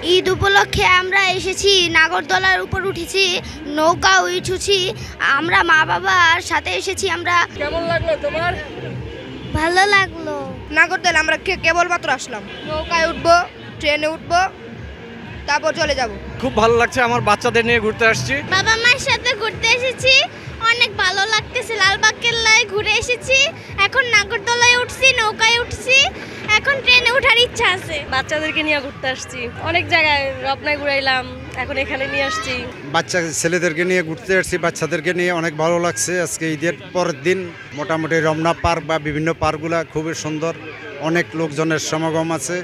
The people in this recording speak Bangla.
ঈদ উপলক্ষে আমরা এসেছি, নাগরদোলার উপর উঠেছি, নৌকা উঠেছি, আমরা মা বাবার সাথে এসেছি। আমরা কেমন লাগলো তোমার? ভালো লাগলো। নাগরদোলা আমরা কেবলমাত্র আসলাম, নৌকায় উঠবো, ট্রেনে উঠবো, তারপর চলে যাব। খুব ভালো লাগছে, আমার বাচ্চাদের নিয়ে ঘুরতে আসছি। বাবা মার সাথে ঘুরতে এসেছি, অনেক ভালো লাগতেছে। লালবাগ কেল্লায় ঘুরে এসেছি, এখন নাগরদোলায় উঠছি, নৌকায় উঠছি, এখন ট্রেনে ওঠার ইচ্ছা আছে। বাচ্চাদেরকে নিয়ে ঘুরতে আসছি, অনেক জায়গায় রপ্নায় ঘুরাইলাম, এখন এখানে নিয়ে আসছি। বাচ্চা ছেলেদেরকে নিয়ে ঘুরতে আসছি, বাচ্চাদেরকে নিয়ে অনেক ভালো লাগছে। আজকে ঈদের পরের দিন মোটামুটি রমনা পার্ক বা বিভিন্ন পার্কগুলা খুবই সুন্দর, অনেক লোকজনের সমাগম আছে।